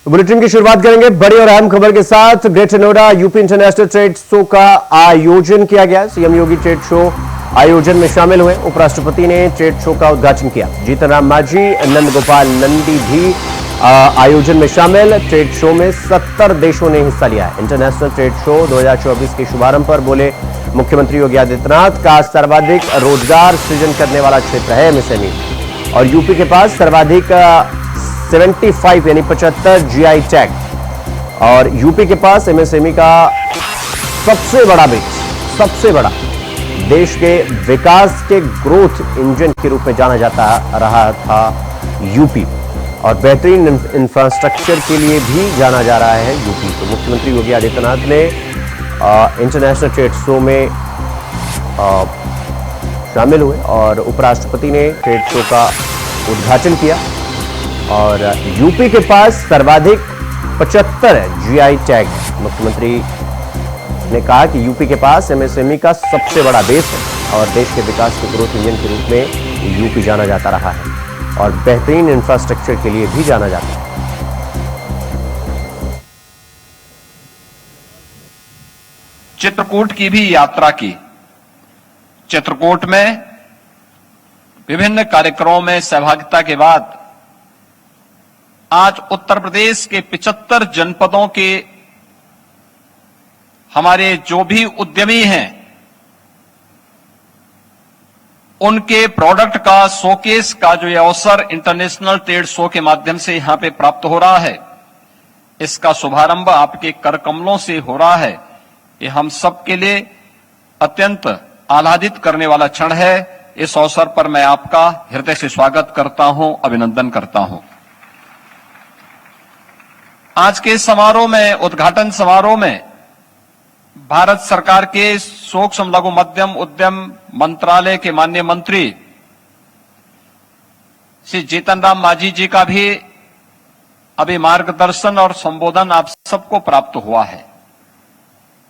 Bulletin की शुरुआत करेंगे बड़ी और अहम खबर के साथ। Greater Noida UP international trade show का आयोजन किया गया। सीएम योगी ट्रेड शो आयोजन में शामिल हुए। उपराष्ट्रपति ने ट्रेड शो का उद्घाटन किया। जीतन राम मांझी, नंद गोपाल नंदी भी आयोजन में शामिल। ट्रेड शो में 70 देशों ने हिस्सा लिया है। इंटरनेशनल ट्रेड शो 2024 के शुभारंभ पर बोले मुख्यमंत्री योगी आदित्यनाथ का सर्वाधिक रोजगार सृजन करने वाला क्षेत्र है एमएसएमई, और यूपी के पास सर्वाधिक 75 यानी 75 जीआई टैग, और यूपी के पास एमएसएमई का सबसे बड़ा बेस, सबसे बड़ा देश के विकास के ग्रोथ इंजन के रूप में जाना जाता रहा था यूपी, और बेहतरीन इंफ्रास्ट्रक्चर के लिए भी जाना जा रहा है यूपी। तो मुख्यमंत्री योगी आदित्यनाथ ने इंटरनेशनल ट्रेड शो में शामिल हुए और उपराष्ट्रपति ने ट्रेड शो का उद्घाटन किया। और यूपी के पास सर्वाधिक 75 जीआई टैग है। मुख्यमंत्री ने कहा कि यूपी के पास एमएसएमई का सबसे बड़ा बेस है और देश के विकास के ग्रोथ इंजन के रूप में यूपी जाना जाता रहा है और बेहतरीन इंफ्रास्ट्रक्चर के लिए भी जाना जाता है। चित्रकूट की भी यात्रा की। चित्रकूट में विभिन्न कार्यक्रमों में सहभागिता के बाद आज उत्तर प्रदेश के 75 जनपदों के हमारे जो भी उद्यमी हैं उनके प्रोडक्ट का शोकेस का जो ये अवसर इंटरनेशनल ट्रेड शो के माध्यम से यहां पे प्राप्त हो रहा है, इसका शुभारंभ आपके कर कमलों से हो रहा है। ये हम सबके लिए अत्यंत आह्लादित करने वाला क्षण है। इस अवसर पर मैं आपका हृदय से स्वागत करता हूं, अभिनंदन करता हूं। आज के समारोह में, उद्घाटन समारोह में, भारत सरकार के सूक्ष्म लघु मध्यम उद्यम मंत्रालय के माननीय मंत्री श्री जीतन राम मांझी जी का भी अभी मार्गदर्शन और संबोधन आप सबको प्राप्त हुआ है।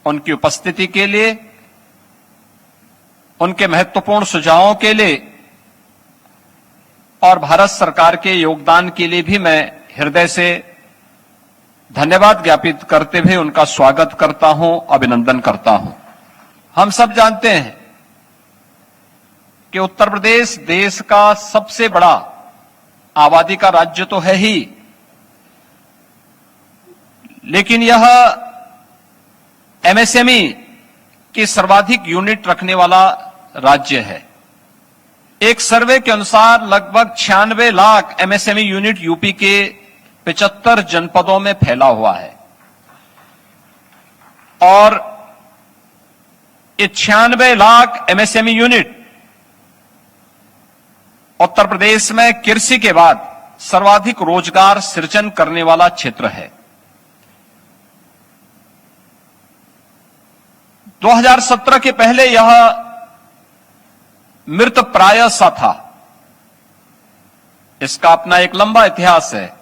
उनकी उपस्थिति के लिए, उनके महत्वपूर्ण सुझावों के लिए और भारत सरकार के योगदान के लिए भी मैं हृदय से धन्यवाद ज्ञापित करते हुए उनका स्वागत करता हूं, अभिनंदन करता हूं। हम सब जानते हैं कि उत्तर प्रदेश देश का सबसे बड़ा आबादी का राज्य तो है ही, लेकिन यह एमएसएमई की सर्वाधिक यूनिट रखने वाला राज्य है। एक सर्वे के अनुसार लगभग 96 लाख एमएसएमई यूनिट यूपी के 75 जनपदों में फैला हुआ है, और ये 96 लाख एमएसएमई यूनिट उत्तर प्रदेश में कृषि के बाद सर्वाधिक रोजगार सृजन करने वाला क्षेत्र है। 2017 के पहले यह मृत प्राय सा था। इसका अपना एक लंबा इतिहास है।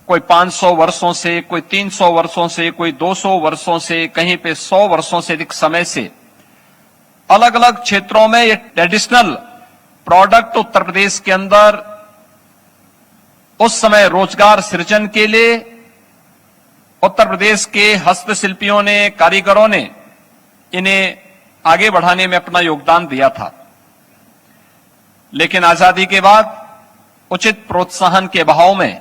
कोई 500 वर्षों से, कोई 300 वर्षों से, कोई 200 वर्षों से, कहीं पे 100 वर्षों से अधिक समय से अलग अलग क्षेत्रों में ये ट्रेडिशनल प्रोडक्ट उत्तर प्रदेश के अंदर उस समय रोजगार सृजन के लिए उत्तर प्रदेश के हस्तशिल्पियों ने, कारीगरों ने इन्हें आगे बढ़ाने में अपना योगदान दिया था। लेकिन आजादी के बाद उचित प्रोत्साहन के अभाव में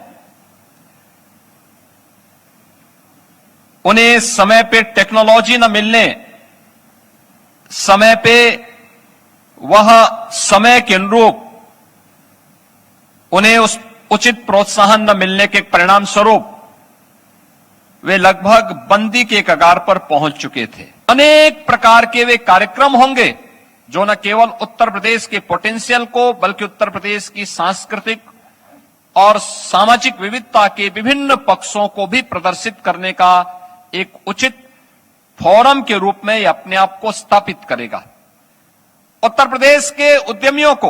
उन्हें समय पे टेक्नोलॉजी न मिलने, समय पे वह समय के अनुरूप उन्हें उस उचित प्रोत्साहन न मिलने के परिणाम स्वरूप वे लगभग बंदी के कगार पर पहुंच चुके थे। अनेक प्रकार के वे कार्यक्रम होंगे जो न केवल उत्तर प्रदेश के पोटेंशियल को बल्कि उत्तर प्रदेश की सांस्कृतिक और सामाजिक विविधता के विभिन्न पक्षों को भी प्रदर्शित करने का एक उचित फोरम के रूप में यह अपने आप को स्थापित करेगा। उत्तर प्रदेश के उद्यमियों को,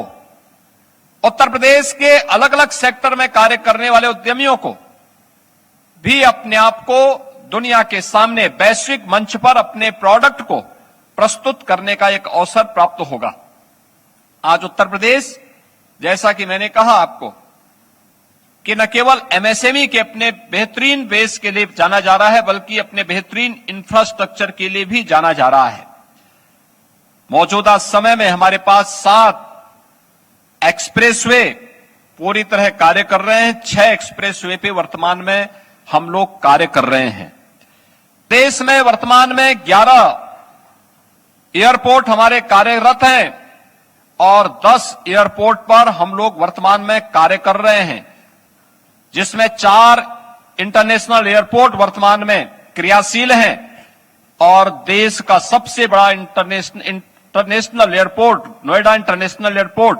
उत्तर प्रदेश के अलग अलग सेक्टर में कार्य करने वाले उद्यमियों को भी अपने आप को दुनिया के सामने वैश्विक मंच पर अपने प्रोडक्ट को प्रस्तुत करने का एक अवसर प्राप्त होगा। आज उत्तर प्रदेश, जैसा कि मैंने कहा आपको, कि न केवल एमएसएमई के अपने बेहतरीन बेस के लिए जाना जा रहा है, बल्कि अपने बेहतरीन इंफ्रास्ट्रक्चर के लिए भी जाना जा रहा है। मौजूदा समय में हमारे पास 7 एक्सप्रेसवे पूरी तरह कार्य कर रहे हैं। 6 एक्सप्रेसवे पे वर्तमान में हम लोग कार्य कर रहे हैं। देश में वर्तमान में 11 एयरपोर्ट हमारे कार्यरत हैं और 10 एयरपोर्ट पर हम लोग वर्तमान में कार्य कर रहे हैं, जिसमें 4 इंटरनेशनल एयरपोर्ट वर्तमान में क्रियाशील हैं और देश का सबसे बड़ा international airport Noida international airport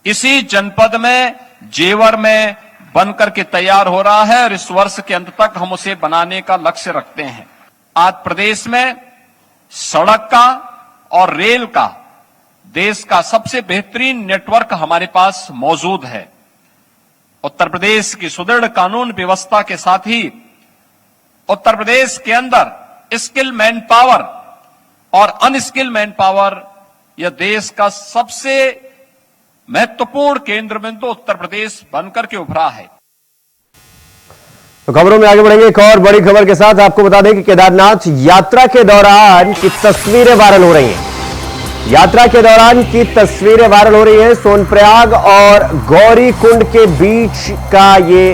इसी जनपद में जेवर में बनकर के तैयार हो रहा है और इस वर्ष के अंत तक हम उसे बनाने का लक्ष्य रखते हैं। आज प्रदेश में सड़क का और रेल का देश का सबसे बेहतरीन नेटवर्क हमारे पास मौजूद है। उत्तर प्रदेश की सुदृढ़ कानून व्यवस्था के साथ ही उत्तर प्रदेश के अंदर स्किल मैन पावर और अनस्किल मैन पावर यह देश का सबसे महत्वपूर्ण केंद्र बिंदु उत्तर प्रदेश बनकर के उभरा है। तो खबरों में आगे बढ़ेंगे एक और बड़ी खबर के साथ। आपको बता दें कि केदारनाथ यात्रा के दौरान की तस्वीरें वायरल हो रही हैं। यात्रा के दौरान की तस्वीरें वायरल हो रही हैं। सोनप्रयाग और गौरी कुंड के बीच का ये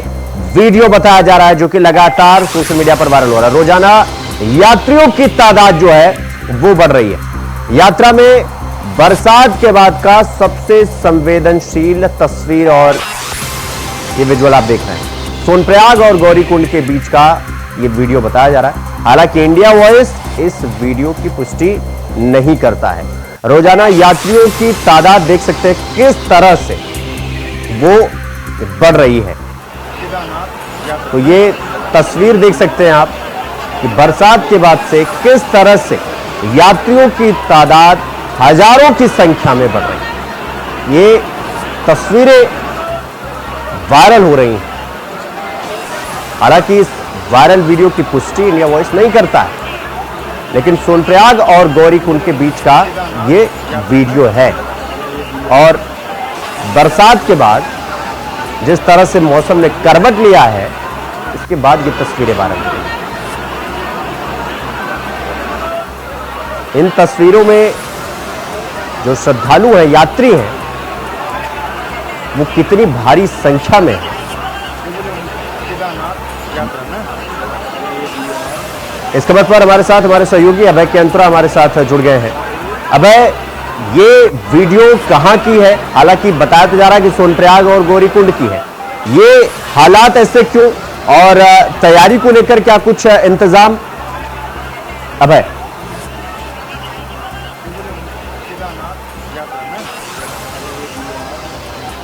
वीडियो बताया जा रहा है, जो कि लगातार सोशल मीडिया पर वायरल हो रहा है। रोजाना यात्रियों की तादाद जो है वो बढ़ रही है। यात्रा में बरसात के बाद का सबसे संवेदनशील तस्वीर और ये विजुअल आप देख रहे हैं। सोनप्रयाग और गौरीकुंड के बीच का ये वीडियो बताया जा रहा है। हालांकि इंडिया वॉइस इस वीडियो की पुष्टि नहीं करता है। रोजाना यात्रियों की तादाद देख सकते हैं किस तरह से वो बढ़ रही है। तो ये तस्वीर देख सकते हैं आप कि बरसात के बाद से किस तरह से यात्रियों की तादाद हजारों की संख्या में बढ़ रही है। ये तस्वीरें वायरल हो रही हैं। हालांकि इस वायरल वीडियो की पुष्टि इंडिया वॉइस नहीं करता है, लेकिन सोनप्रयाग और गौरीकुंड के बीच का ये वीडियो है। और बरसात के बाद जिस तरह से मौसम ने करवट लिया है, इसके बाद ये तस्वीरें वायरल हो रही हैं। इन तस्वीरों में जो श्रद्धालु हैं, यात्री हैं, वो कितनी भारी संख्या में है। इस खबर पर हमारे साथ हमारे सहयोगी अभय केंत्रा हमारे साथ जुड़ गए हैं। अभय, ये वीडियो कहां की है? हालांकि बताया तो जा रहा है कि सोनप्रयाग और गौरीकुंड की है। ये हालात ऐसे क्यों और तैयारी को लेकर क्या कुछ इंतजाम? अभय,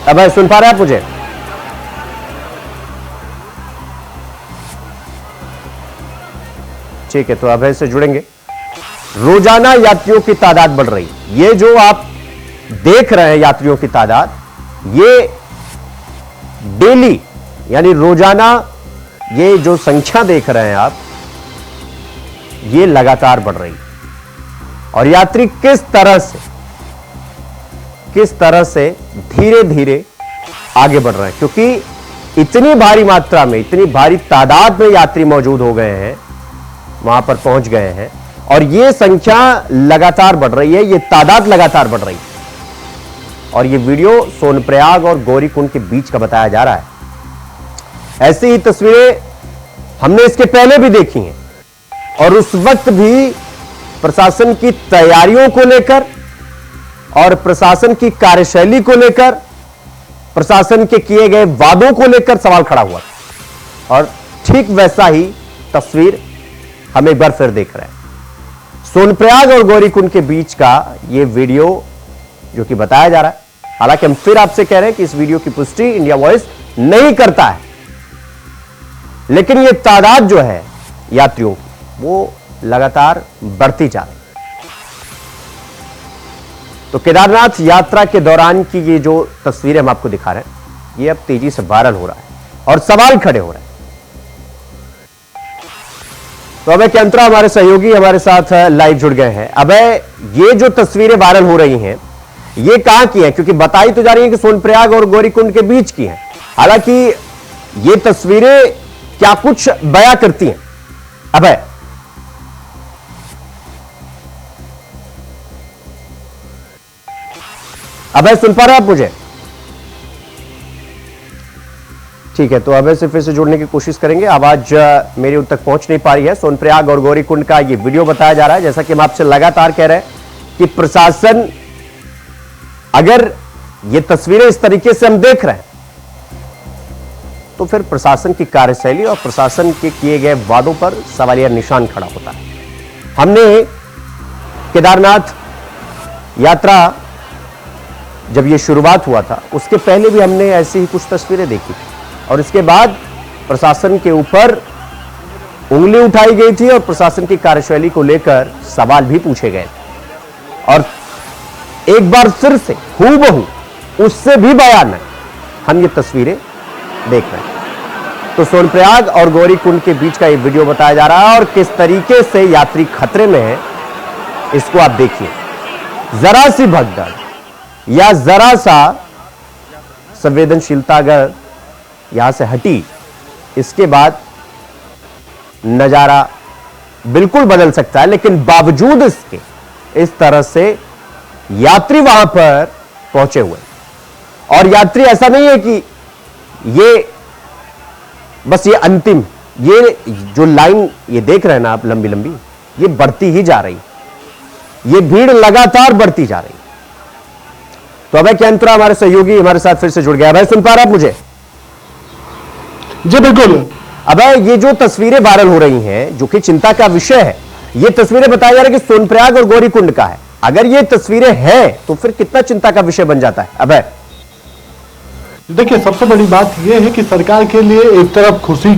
अभय सुन पा रहे हैं आप मुझे? ठीक है, तो अभय से जुड़ेंगे। रोजाना यात्रियों की तादाद बढ़ रही है। ये जो आप देख रहे हैं यात्रियों की तादाद, ये डेली यानी रोजाना ये जो संख्या देख रहे हैं आप, ये लगातार बढ़ रही है। और यात्री किस तरह से धीरे धीरे आगे बढ़ रहे हैं, क्योंकि इतनी भारी मात्रा में, इतनी भारी तादाद में यात्री मौजूद हो गए हैं, वहां पर पहुंच गए हैं और ये संख्या लगातार बढ़ रही है, ये तादाद लगातार बढ़ रही है। और ये वीडियो सोनप्रयाग और गौरीकुंड के बीच का बताया जा रहा है। ऐसी ही तस्वीरें हमने इसके पहले भी देखी हैं और उस वक्त भी प्रशासन की तैयारियों को लेकर और प्रशासन की कार्यशैली को लेकर, प्रशासन के किए गए वादों को लेकर सवाल खड़ा हुआ और ठीक वैसा ही तस्वीर हम एक बार फिर देख रहे हैं। सोनप्रयाग और गौरीकुंड के बीच का यह वीडियो जो कि बताया जा रहा है। हालांकि हम फिर आपसे कह रहे हैं कि इस वीडियो की पुष्टि इंडिया वॉइस नहीं करता है, लेकिन यह तादाद जो है यात्रियों की, वो लगातार बढ़ती जा रही है। तो केदारनाथ यात्रा के दौरान की ये जो तस्वीरें हम आपको दिखा रहे हैं, ये अब तेजी से वायरल हो रहा है और सवाल खड़े हो रहे हैं। तो अभय केंत्रा हमारे सहयोगी हमारे साथ लाइव जुड़ गए हैं। अभय, ये जो तस्वीरें वायरल हो रही हैं, ये कहां की हैं? क्योंकि बताई तो जा रही है कि सोनप्रयाग और गौरीकुंड के बीच की है। हालांकि ये तस्वीरें क्या कुछ बयां करती हैं। अभय, अभय सुन पा रहे हैं आप मुझे? ठीक है, तो अभय से फिर से जुड़ने की कोशिश करेंगे। आवाज मेरी उन तक पहुंच नहीं पा रही है। सोनप्रयाग और गौरीकुंड का ये वीडियो बताया जा रहा है, जैसा कि हम आपसे लगातार कह रहे हैं कि प्रशासन, अगर ये तस्वीरें इस तरीके से हम देख रहे हैं तो फिर प्रशासन की कार्यशैली और प्रशासन के किए गए वादों पर सवालिया निशान खड़ा होता है। हमने केदारनाथ यात्रा जब ये शुरुआत हुआ था, उसके पहले भी हमने ऐसी ही कुछ तस्वीरें देखी थी और इसके बाद प्रशासन के ऊपर उंगली उठाई गई थी और प्रशासन की कार्यशैली को लेकर सवाल भी पूछे गए थे। और एक बार फिर से हूबहू उससे भी बयान है, हम ये तस्वीरें देख रहे हैं। तो सोनप्रयाग और गौरीकुंड के बीच का ये वीडियो बताया जा रहा है और किस तरीके से यात्री खतरे में है, इसको आप देखिए। जरा सी भगदड़ या जरा सा संवेदनशीलता अगर यहां से हटी, इसके बाद नजारा बिल्कुल बदल सकता है। लेकिन बावजूद इसके इस तरह से यात्री वहां पर पहुंचे हुए, और यात्री ऐसा नहीं है कि ये बस ये अंतिम, ये जो लाइन ये देख रहे हैं ना आप, लंबी लंबी, ये बढ़ती ही जा रही, ये भीड़ लगातार बढ़ती जा रही। तो अभय कैंत्रा हमारे सहयोगी हमारे साथ फिर से जुड़ गया। अभय सुन पा रहे आप मुझे? जी बिल्कुल। अभय, ये जो तस्वीरें वायरल हो रही हैं, जो कि चिंता का विषय है, ये तस्वीरें बताया जा रहा है कि सोनप्रयाग और गौरीकुंड का है। अगर ये तस्वीरें हैं तो फिर कितना चिंता का विषय बन जाता है अभय? देखिए, सबसे बड़ी बात यह है कि सरकार के लिए एक तरफ खुशी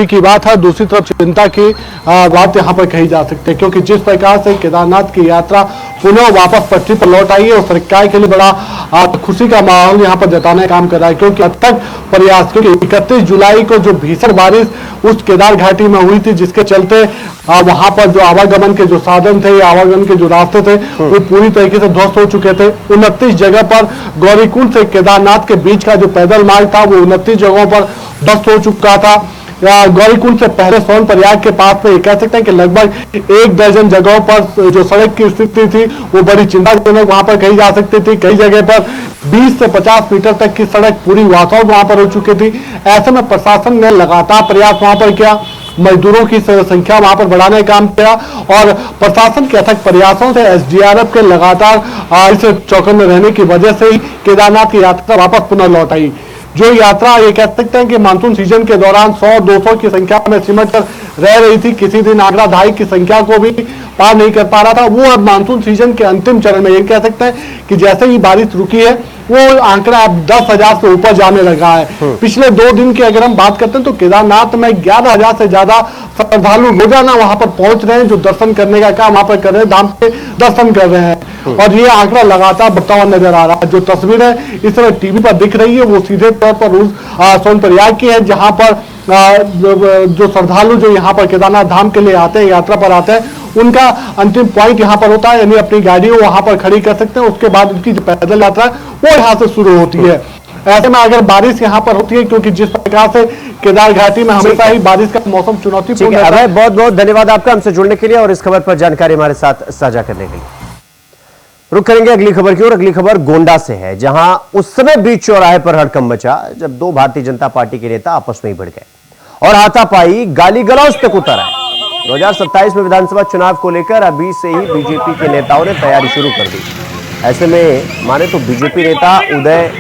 की बात है, दूसरी तरफ चिंता की बात यहाँ पर कही जा सकती है, क्योंकि जिस प्रकार से केदारनाथ की यात्रा पुनः वापस पटरी पर लौट आई है और सरकार के लिए बड़ा खुशी का माहौल यहाँ पर जताने का काम कर रहा है। क्योंकि अब तक प्रयास, क्योंकि 31 जुलाई को जो भीषण बारिश उस केदार घाटी में हुई थी, जिसके चलते वहां पर जो आवागमन के जो साधन थे, आवागमन के जो रास्ते थे, वो पूरी तरीके से ध्वस्त हो चुके थे। 29 जगह पर गौरीकुंड से केदारनाथ के बीच का जो पैदल मार्ग था, वो 29 जगहों पर ध्वस्त हो चुका था। गौरीकुंड से पहले सोनप्रयाग के पास में कह सकते हैं कि लगभग 1 दर्जन जगहों पर जो सड़क की स्थिति थी वो बड़ी चिंताजनक वहां पर कही जा सकती थी। कई जगह पर 20 से 50 मीटर तक की सड़क पूरी वासौट वहां पर हो चुकी थी। ऐसे में प्रशासन ने लगातार प्रयास वहां पर किया, मजदूरों की संख्या वहां पर बढ़ाने का काम किया और प्रशासन के अथक प्रयासों से एसडीआरएफ के लगातार इस चौकन्ने रहने की वजह से ही केदारनाथ की यात्रा वापस पुनः लौट आई। जो यात्रा ये कह सकते हैं कि मानसून सीजन के दौरान 100-200 की संख्या में सिमट कर रह रही थी, किसी दिन आंकड़ा 2.5 की संख्या को भी पार नहीं कर पा रहा था, वो अब मानसून सीजन के अंतिम चरण में ये कह सकते हैं कि जैसे ही बारिश रुकी है वो आंकड़ा अब 10,000 से ऊपर जाने लगा है। पिछले 2 दिन की अगर हम बात करते हैं तो केदारनाथ में 11,000 से ज्यादा श्रद्धालु रोजाना वहां पर पहुंच रहे हैं, जो दर्शन करने का काम वहां पर कर रहे हैं, धाम के दर्शन कर रहे हैं और ये आंकड़ा लगातार बढ़ता हुआ नजर आ रहा है। जो तस्वीरें इस समय टीवी पर दिख रही है वो सीधे तौर पर सोनप्रयाग की है, जहां पर जो श्रद्धालु जो यहाँ पर केदारनाथ धाम के लिए आते हैं, यात्रा पर आते हैं, उनका अंतिम पॉइंट यहाँ पर होता है, यानी अपनी गाड़ी वहां पर खड़ी कर सकते हैं। उसके बाद उनकी जो पैदल यात्रा है वो यहाँ से शुरू होती है। ऐसे में अगर बारिश यहाँ पर होती है, क्योंकि जिस प्रकार से केदार घाटी में हमेशा ही बारिश का मौसम चुनौतीपूर्ण है। बहुत बहुत धन्यवाद आपका हमसे जुड़ने के लिए और इस खबर पर जानकारी हमारे साथ साझा करने के लिए। रुक करेंगे अगली खबर की ओर। अगली खबर गोंडा से है, जहां उस समय बीच चौराहे पर हड़कंप मचा जब 2 भारतीय जनता पार्टी के नेता आपस में ही भिड़ गए और हाथापाई गाली गलौज तक उतर आए। 2027 में विधानसभा चुनाव को लेकर अभी से ही बीजेपी के नेताओं ने तैयारी शुरू कर दी। ऐसे में माने तो बीजेपी नेता उदय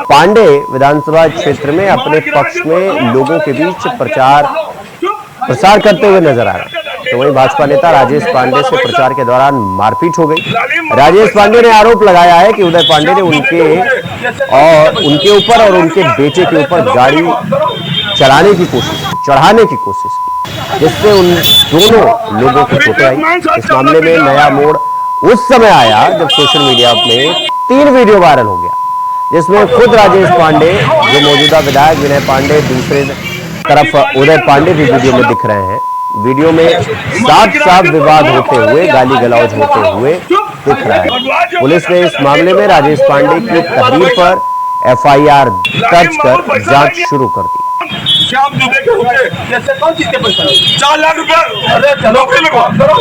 पांडे विधानसभा क्षेत्र में अपने पक्ष में लोगों के बीच प्रसार करते हुए नजर आ रहे हैं, तो वहीं भाजपा नेता राजेश पांडे से प्रचार के दौरान मारपीट हो गई। राजेश पांडे ने आरोप लगाया है कि उदय पांडे ने उनके ऊपर और उनके बेटे के ऊपर गाड़ी चढ़ाने की कोशिश की, जिससे उन दोनों लोगों को चोटें आई। इस मामले में नया मोड़ उस समय आया जब सोशल मीडिया में 3 वीडियो वायरल हो गया, जिसमें खुद राजेश पांडे, जो मौजूदा विधायक विनय पांडे, दूसरे तरफ उदय पांडे भी वीडियो में दिख रहे हैं। वीडियो में साफ विवाद होते हुए, गाली गलौज होते हुए दिख रहा है। पुलिस ने इस मामले में राजेश पांडे की तहरीर पर एफआईआर दर्ज कर जांच शुरू कर दी। श्याम दुबे के होंगे जैसे कौन चीज के पैसा 4 लाख रुपए। अरे चलो करो।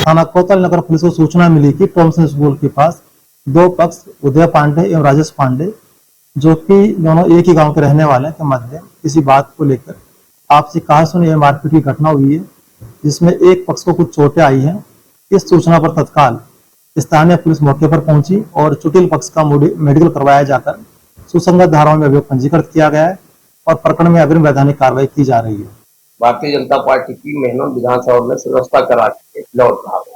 थाना कोतल नगर पुलिस को सूचना मिली कि टॉमसन स्कूल के पास दो पक्ष उदय पांडे एवं राजेश पांडे जो कि दोनों एक ही गांव के रहने वाले के मध्य किसी बात को लेकर आपसी कहासुनी एवं मारपीट की घटना हुई है, जिसमें एक पक्ष को कुछ चोटें आई हैं। इस सूचना पर तत्काल स्थानीय पुलिस मौके पर पहुंची और चोटिल पक्ष का मेडिकल करवाया जाकर सुसंगत धाराओं में अभियोग पंजीकृत किया गया है और प्रकरण में अग्रिम वैधानिक कार्रवाई की जा रही है। भारतीय जनता पार्टी की मेहनत विधानसभा में व्यवस्था करा के लौट रहा था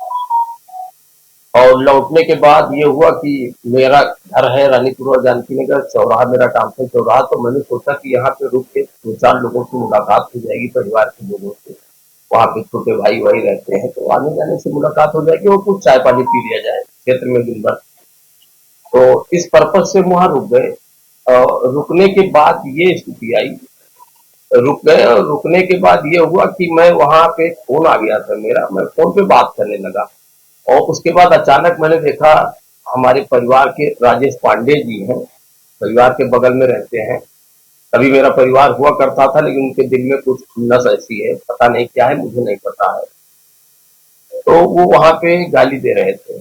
और लौटने के बाद ये हुआ कि मेरा घर है रानीपुर और जानकी नगर चौराहा, मेरा टामसन चौराहा, तो मैंने सोचा कि यहाँ पे रुक के 2-4 लोगों से मुलाकात हो जाएगी, परिवार के लोगों से, वहाँ पे छोटे भाई रहते हैं तो आने जाने से मुलाकात हो जाएगी और कुछ चाय पानी पी लिया जाए क्षेत्र में दिन भर। तो इस पर्पज से वहां रुक गए। रुकने के बाद ये स्थिति आई, रुक गए और रुकने के बाद ये हुआ कि मैं वहां पे फोन आ गया था मेरा, मैं फोन पे बात करने लगा और उसके बाद अचानक मैंने देखा हमारे परिवार के राजेश पांडे जी हैं, परिवार के बगल में रहते हैं। कभी मेरा परिवार हुआ करता था लेकिन उनके दिल में कुछ खुन्नस ऐसी है, पता नहीं क्या है, मुझे नहीं पता है। तो वो वहां पे गाली दे रहे थे,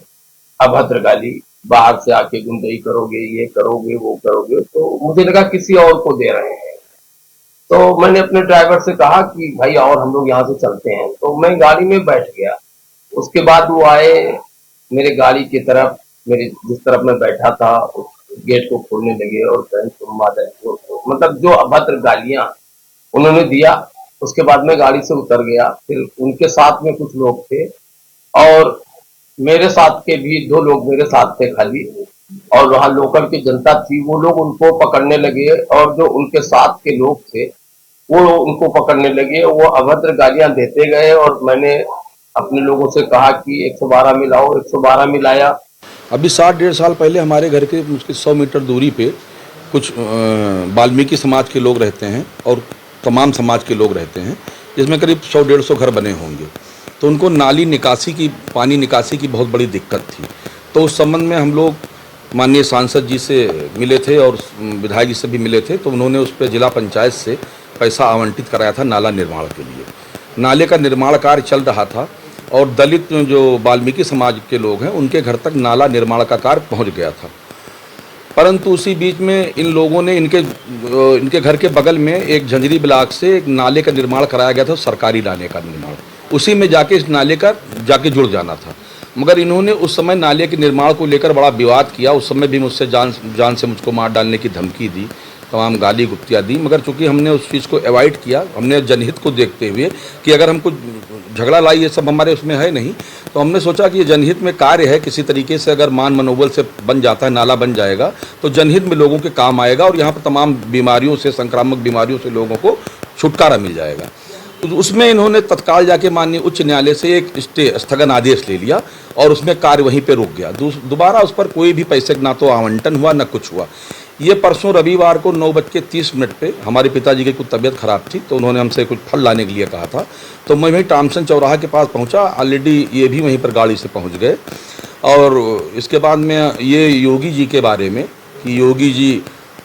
अभद्र गाली, बाहर से आके गुंडई करोगे, ये करोगे, वो करोगे। तो मुझे लगा किसी और को दे रहे हैं, तो मैंने अपने ड्राइवर से कहा कि भाई और हम लोग यहाँ से चलते हैं। तो मैं गाड़ी में बैठ गया। उसके बाद वो आए मेरे गाड़ी की तरफ, मेरे जिस तरफ मैं बैठा था उस गेट को खोलने लगे और मतलब जो अभद्र गालियां उन्होंने दिया। उसके बाद मैं गाड़ी से उतर गया। फिर उनके साथ में कुछ लोग थे और मेरे साथ के भी 2 लोग मेरे साथ थे खाली, और वहां लोकल की जनता थी, वो लोग उनको पकड़ने लगे और जो उनके साथ के लोग थे वो उनको पकड़ने लगे। वो अभद्र गालियां देते गए और मैंने अपने लोगों से कहा कि 112 मिलाओ, 112 मिलाया। अभी 60-1.5 साल पहले हमारे घर के मुश्किल 100 मीटर दूरी पे कुछ वाल्मीकि समाज के लोग रहते हैं और तमाम समाज के लोग रहते हैं, जिसमें करीब 100-150 घर बने होंगे। तो उनको नाली निकासी की, पानी निकासी की बहुत बड़ी दिक्कत थी। तो उस संबंध में हम लोग माननीय सांसद जी से मिले थे और विधायक जी से भी मिले थे। तो उन्होंने उस पर जिला पंचायत से पैसा आवंटित कराया था नाला निर्माण के लिए। नाले का निर्माण कार्य चल रहा था और दलित जो वाल्मीकि समाज के लोग हैं उनके घर तक नाला निर्माण का कार्य पहुंच गया था। परंतु उसी बीच में इन लोगों ने इनके घर के बगल में एक झंझरी ब्लॉक से एक नाले का निर्माण कराया गया था, सरकारी नाले का निर्माण, उसी में जाके इस नाले का जाके जुड़ जाना था। मगर इन्होंने उस समय नाले के निर्माण को लेकर बड़ा विवाद किया। उस समय भी मुझसे जान से मुझको मार डालने की धमकी दी, तमाम गाली गुप्तियाँ दी। मगर चूंकि हमने उस चीज़ को अवॉइड किया, हमने जनहित को देखते हुए कि अगर हमको झगड़ा लाई ये सब हमारे उसमें है नहीं, तो हमने सोचा कि ये जनहित में कार्य है, किसी तरीके से अगर मान मनोबल से बन जाता है, नाला बन जाएगा तो जनहित में लोगों के काम आएगा और यहाँ पर तमाम बीमारियों से, संक्रामक बीमारियों से लोगों को छुटकारा मिल जाएगा। तो उसमें इन्होंने तत्काल जाके माननीय उच्च न्यायालय से एक स्थगन आदेश ले लिया और उसमें कार्य वहीं पे रुक गया। दोबारा उस पर कोई भी पैसे ना तो आवंटन हुआ न कुछ हुआ। ये परसों रविवार को 9:30 पे हमारे पिताजी की कुछ तबीयत खराब थी, तो उन्होंने हमसे कुछ फल लाने के लिए कहा था। तो मैं वहीं टामसन चौराहा के पास पहुंचा। ऑलरेडी ये भी वहीं पर गाड़ी से पहुंच गए। और इसके बाद में ये योगी जी के बारे में कि योगी जी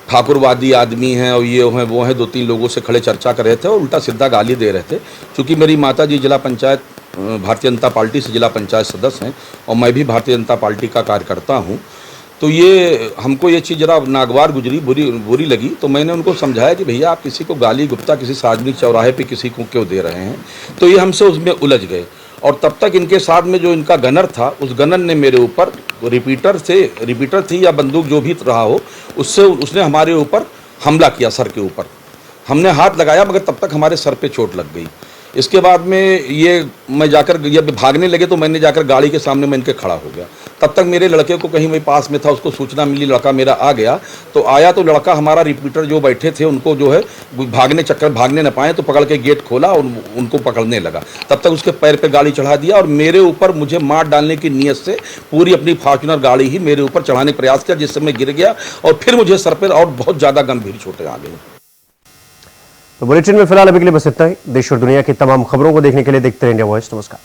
ठाकुरवादी आदमी हैं और ये हैं वो हैं, 2-3 लोगों से खड़े चर्चा कर रहे थे और उल्टा सीधा गाली दे रहे थे। चूँकि मेरी माता जी जिला पंचायत भारतीय जनता पार्टी से जिला पंचायत सदस्य हैं और मैं भी भारतीय जनता पार्टी का कार्यकर्ता हूँ, तो ये हमको ये चीज़ जरा नागवार गुजरी, बुरी लगी। तो मैंने उनको समझाया कि भैया आप किसी को गाली गुप्ता किसी सार्वजनिक चौराहे पे किसी को क्यों दे रहे हैं। तो ये हमसे उसमें उलझ गए और तब तक इनके साथ में जो इनका गनर था, उस गनर ने मेरे ऊपर रिपीटर थी या बंदूक जो भी रहा हो, उसने हमारे ऊपर हमला किया, सर के ऊपर। हमने हाथ लगाया मगर तब तक हमारे सर पे चोट लग गई। इसके बाद में ये भागने लगे तो मैंने जाकर गाड़ी के सामने मैं इनके खड़ा हो गया। तब तक मेरे लड़के को कहीं वही पास में था, उसको सूचना मिली, लड़का मेरा आ गया। तो आया तो लड़का हमारा रिपीटर जो बैठे थे उनको जो है भागने न पाए तो पकड़ के गेट खोला और उनको पकड़ने लगा। तब तक उसके पैर पे गाड़ी चढ़ा दिया और मेरे ऊपर मुझे मार डालने की नीयत से पूरी अपनी फॉर्च्यूनर गाड़ी ही मेरे ऊपर चढ़ाने का प्रयास किया, जिससे मैं गिर गया और फिर मुझे सर पर और बहुत ज़्यादा गंभीर चोटें आ गई। तो बुलेटिन में फिलहाल अभी के लिए बस इतना ही। देश और दुनिया की तमाम खबरों को देखने के लिए देखते रहिए इंडिया वॉइस। नमस्कार।